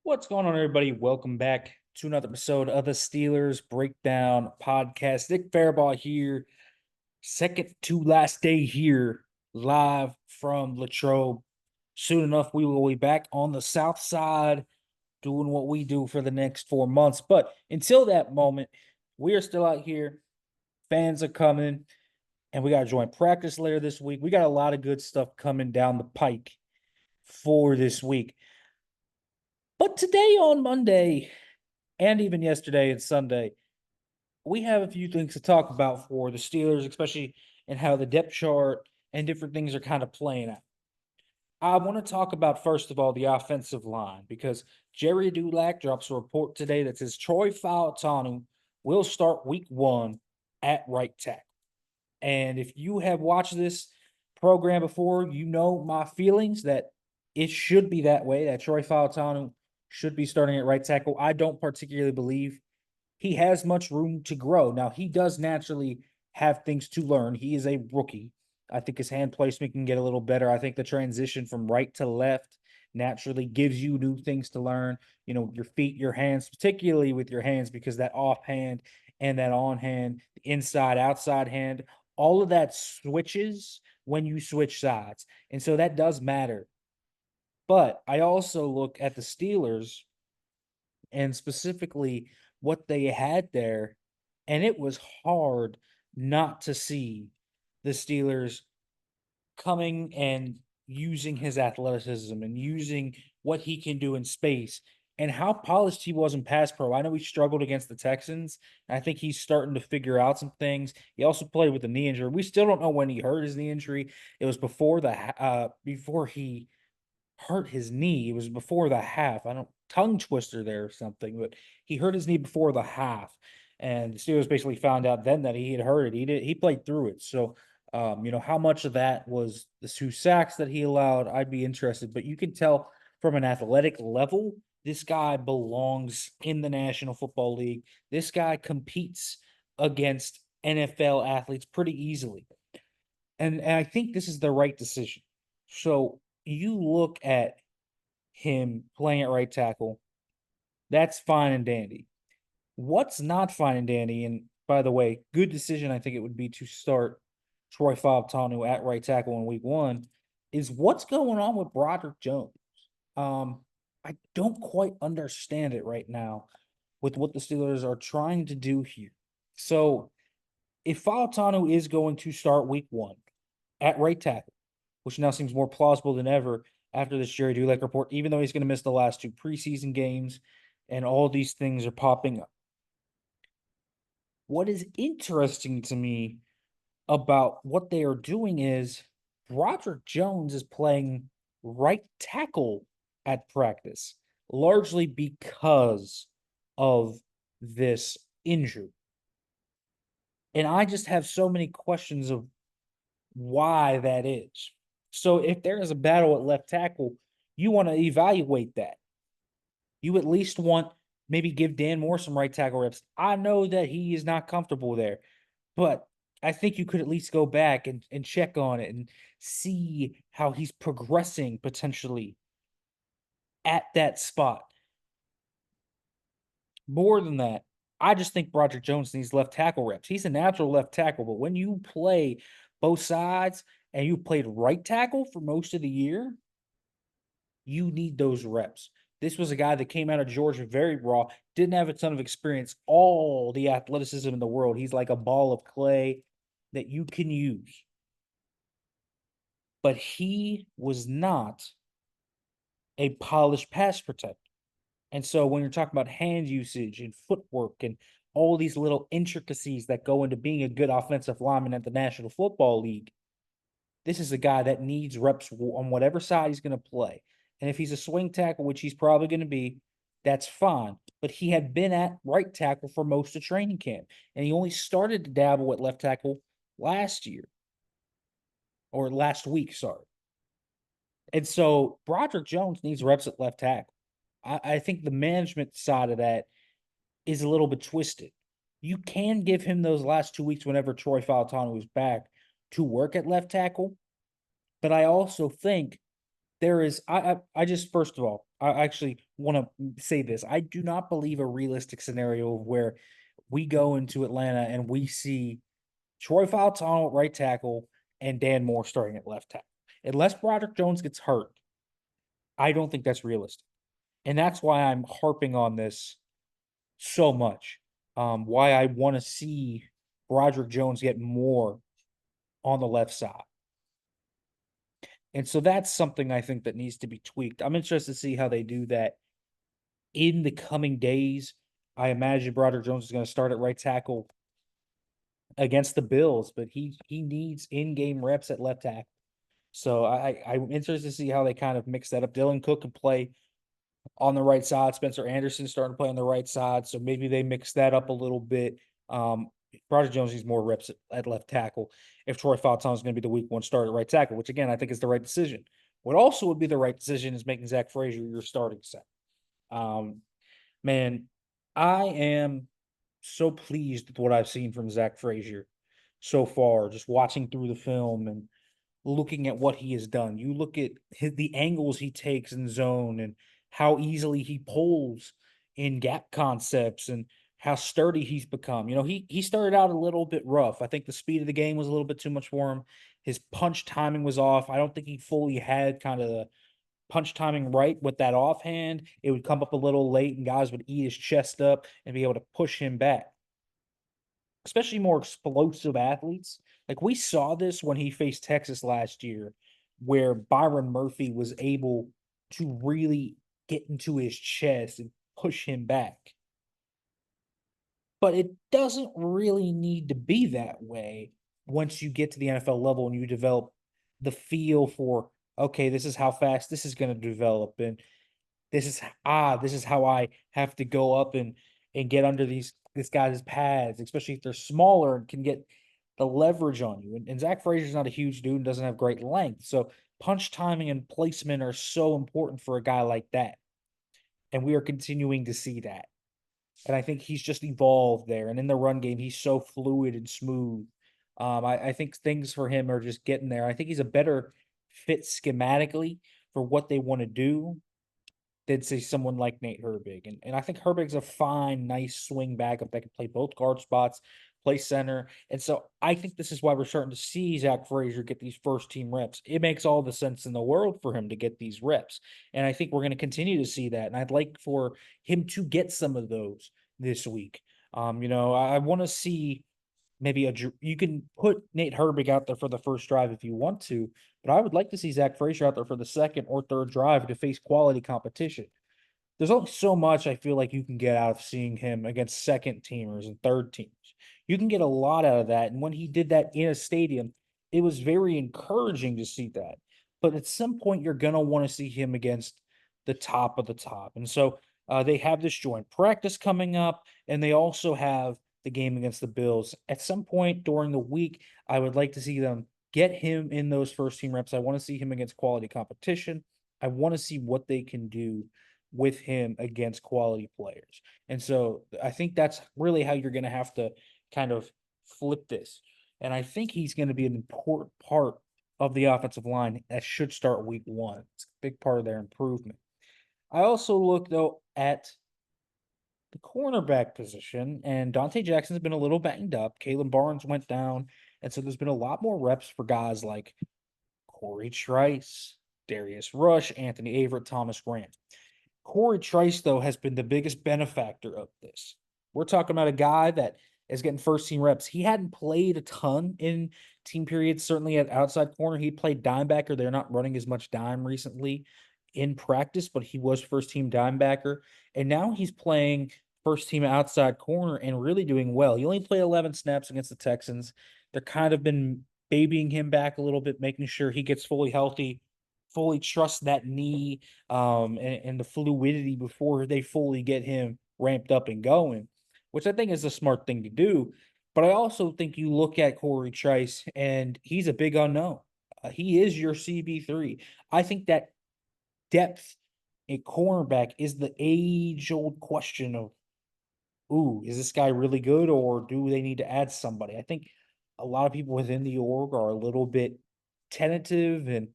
What's going on, everybody? Welcome back to another episode of the Steelers Breakdown Podcast. Nick Farabaugh here, second to last day here, live from Latrobe. Soon enough, we will be back on the South Side doing what we do for the next 4 months. But until that moment, we are still out here. Fans are coming, and we got to join practice later this week. We got a lot of good stuff coming down the pike for this week. But today on Monday, and even yesterday and Sunday, we have a few things to talk about for the Steelers, especially in how the depth chart and different things are kind of playing out. I want to talk about, first of all, the offensive line because Jerry Dulac drops a report today that says Troy Fautanu will start week one at right tackle. And if you have watched this program before, you know my feelings that it should be that way, that Troy Fautanu should be starting at right tackle. I don't particularly believe he has much room to grow. Now, he does naturally have things to learn. He is a rookie. I think his hand placement can get a little better. I think the transition from right to left naturally gives you new things to learn. You know, your feet, your hands, particularly with your hands, because that off hand and that on hand, the inside, outside hand, all of that switches when you switch sides. And so that does matter. But I also look at the Steelers and specifically what they had there, and it was hard not to see the Steelers coming and using his athleticism and using what he can do in space and how polished he was in pass pro. I know he struggled against the Texans. I think he's starting to figure out some things. He also played with a knee injury. We still don't know when he hurt his knee injury. It was before he hurt his knee. It was before the half. I don't tongue twister there or something, but he hurt his knee before the half. And the Steelers basically found out then that he had hurt it. He played through it. So how much of that was the 2 sacks that he allowed? I'd be interested. But you can tell from an athletic level, this guy belongs in the National Football League. This guy competes against NFL athletes pretty easily. And I think this is the right decision. So you look at him playing at right tackle, that's fine and dandy. What's not fine and dandy, and by the way, good decision I think it would be to start Troy Fautanu at right tackle in week one, is what's going on with Broderick Jones. I don't quite understand it right now with what the Steelers are trying to do here. So if Fautanu is going to start week one at right tackle, which now seems more plausible than ever after this Jerry Dulac report, even though he's going to miss the last 2 preseason games and all these things are popping up. What is interesting to me about what they are doing is Broderick Jones is playing right tackle at practice, largely because of this injury. And I just have so many questions of why that is. So if there is a battle at left tackle, you want to evaluate that. You at least want maybe give Dan Moore some right tackle reps. I know that he is not comfortable there, but I think you could at least go back and check on it and see how he's progressing potentially at that spot. More than that, I just think Broderick Jones needs left tackle reps. He's a natural left tackle, but when you play both sides and you played right tackle for most of the year, you need those reps. This was a guy that came out of Georgia very raw, didn't have a ton of experience, all the athleticism in the world. He's like a ball of clay that you can use. But he was not a polished pass protector. And so when you're talking about hand usage and footwork and all these little intricacies that go into being a good offensive lineman at the National Football League, this is a guy that needs reps on whatever side he's going to play. And if he's a swing tackle, which he's probably going to be, that's fine. But he had been at right tackle for most of training camp, and he only started to dabble at left tackle last year or last week, sorry. And so Broderick Jones needs reps at left tackle. I think the management side of that is a little bit twisted. You can give him those last 2 weeks whenever Troy Fautanu is back to work at left tackle, but I also think There is I just first of all, I actually want to say this. I do not believe a realistic scenario of where we go into Atlanta and we see Troy Fautano at right tackle and Dan Moore starting at left tackle. Unless Broderick Jones gets hurt, I don't think that's realistic. And that's why I'm harping on this so much. Why I want to see Broderick Jones get more on the left side. And so that's something I think that needs to be tweaked. I'm interested to see how they do that in the coming days. I imagine Broderick Jones is going to start at right tackle against the Bills, but he needs in-game reps at left tackle. So I'm interested to see how they kind of mix that up. Dylan Cook can play on the right side. Spencer Anderson starting to play on the right side, so maybe they mix that up a little bit. Broderick Jones needs more reps at left tackle. If Troy Fautanu is going to be the week one starter at right tackle, which again I think is the right decision. What also would be the right decision is making Zach Frazier your starting set. Um, Man, I am so pleased with what I've seen from Zach Frazier so far, just watching through the film and looking at what he has done. You look at the angles he takes in zone and how easily he pulls in gap concepts and how sturdy he's become. He started out a little bit rough. I think the speed of the game was a little bit too much for him. His punch timing was off. I don't think he fully had kind of the punch timing right with that offhand. It would come up a little late and guys would eat his chest up and be able to push him back, especially more explosive athletes. Like we saw this when he faced Texas last year, where Byron Murphy was able to really get into his chest and push him back. But it doesn't really need to be that way once you get to the NFL level and you develop the feel for, okay, this is how fast this is going to develop. And this is how I have to go up and get under this guy's pads, especially if they're smaller and can get the leverage on you. And Zach Frazier's not a huge dude and doesn't have great length. So punch timing and placement are so important for a guy like that. And we are continuing to see that. And I think he's just evolved there. And in the run game, he's so fluid and smooth. I think things for him are just getting there. I think he's a better fit schematically for what they want to do than say someone like Nate Herbig. And I think Herbig's a fine, nice swing backup that can play both guard spots, play center. And so I think this is why we're starting to see Zach Frazier get these first team reps. It makes all the sense in the world for him to get these reps. And I think we're going to continue to see that. And I'd like for him to get some of those this week. I want to see maybe you can put Nate Herbig out there for the first drive if you want to, but I would like to see Zach Frazier out there for the second or third drive to face quality competition. There's only so much I feel like you can get out of seeing him against second teamers and third teams. You can get a lot out of that. And when he did that in a stadium, it was very encouraging to see that. But at some point, you're going to want to see him against the top of the top. And so they have this joint practice coming up, and they also have the game against the Bills. At some point during the week, I would like to see them get him in those first team reps. I want to see him against quality competition. I want to see what they can do with him against quality players. And so I think that's really how you're going to have to kind of flip this. And I think he's going to be an important part of the offensive line that should start week one. It's a big part of their improvement. I also look, though, at the cornerback position, and Dante Jackson's been a little banged up. Caleb Barnes went down. And so there's been a lot more reps for guys like Cory Trice, Darius Rush, Anthony Averett, Thomas Grant. Cory Trice, though, has been the biggest benefactor of this. We're talking about a guy that is getting first team reps. He hadn't played a ton in team periods, certainly at outside corner. He played dimebacker. They're not running as much dime recently in practice, but he was first team dimebacker. And now he's playing first team outside corner and really doing well. He only played 11 snaps against the Texans. They're kind of been babying him back a little bit, making sure he gets fully healthy, fully trust that knee and the fluidity before they fully get him ramped up and going, which I think is a smart thing to do. But I also think you look at Cory Trice, and he's a big unknown. He is your CB3. I think that depth at cornerback is the age-old question of, ooh, is this guy really good, or do they need to add somebody? I think a lot of people within the org are a little bit tentative and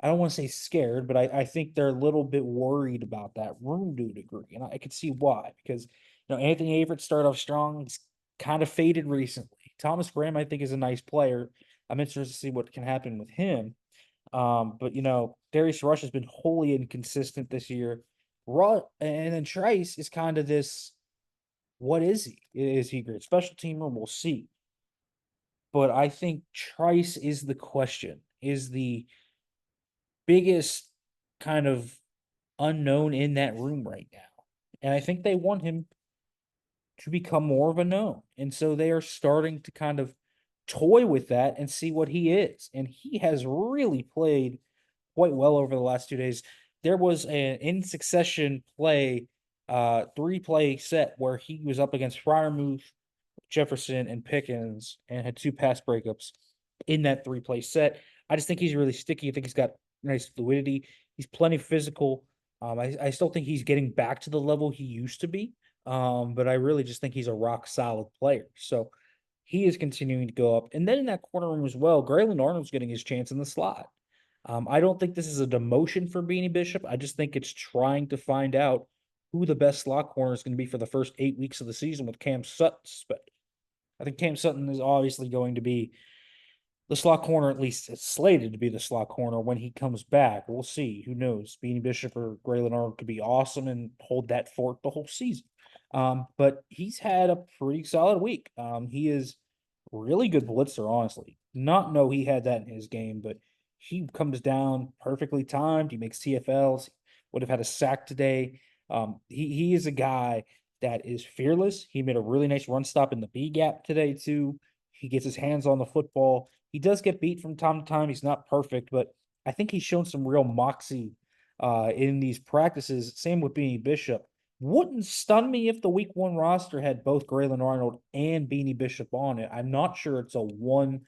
I don't want to say scared, but I think they're a little bit worried about that room to a degree. And I could see why, because Anthony Averett started off strong, he's kind of faded recently. Thomas Graham, I think, is a nice player. I'm interested to see what can happen with him. But Darius Rush has been wholly inconsistent this year. And then Trice is kind of this. What is he? Is he a great special teamer? We'll see. But I think Trice is the question, is the biggest kind of unknown in that room right now. And I think they want him to become more of a known. And so they are starting to kind of toy with that and see what he is. And he has really played quite well over the last 2 days. There was an in succession play, 3-play set where he was up against Fryermuth, Jefferson, and Pickens and had 2 pass breakups in that 3-play set. I just think he's really sticky. I think he's got nice fluidity. He's plenty physical. I still think he's getting back to the level he used to be. But I really just think he's a rock solid player. So he is continuing to go up. And then in that corner room as well, Graylin Arnold's getting his chance in the slot. I don't think this is a demotion for Beanie Bishop. I just think it's trying to find out who the best slot corner is going to be for the first 8 weeks of the season with Cam Sutton. I think Cam Sutton is obviously going to be the slot corner, at least it's slated to be the slot corner when he comes back. We'll see. Who knows? Beanie Bishop or Graylin Arnold could be awesome and hold that fort the whole season. But he's had a pretty solid week. He is really good blitzer, honestly. Not know he had that in his game, but he comes down perfectly timed. He makes TFLs. Would have had a sack today. He is a guy that is fearless. He made a really nice run stop in the B gap today too. He gets his hands on the football. He does get beat from time to time. He's not perfect, but I think he's shown some real moxie in these practices. Same with Beanie Bishop. Wouldn't stun me if the week 1 roster had both Graylin Arnold and Beanie Bishop on it. I'm not sure it's a one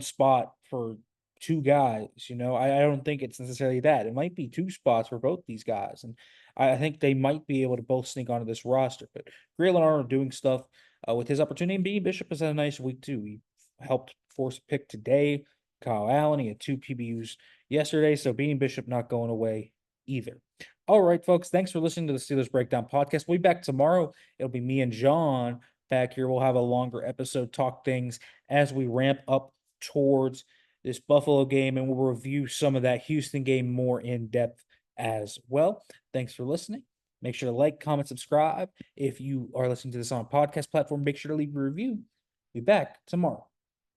spot for 2 guys. I don't think it's necessarily that. It might be 2 spots for both these guys. And I think they might be able to both sneak onto this roster. But Graylin Arnold doing stuff with his opportunity. And Beanie Bishop has had a nice week too. He helped force a pick today. Kyle Allen, he had 2 PBUs yesterday. So Beanie Bishop not going away either. All right, folks. Thanks for listening to the Steelers Breakdown podcast. We'll be back tomorrow. It'll be me and John back here. We'll have a longer episode, talk things as we ramp up towards this Buffalo game, and we'll review some of that Houston game more in depth as well. Thanks for listening. Make sure to like, comment, subscribe. If you are listening to this on a podcast platform, make sure to leave a review. Be back tomorrow.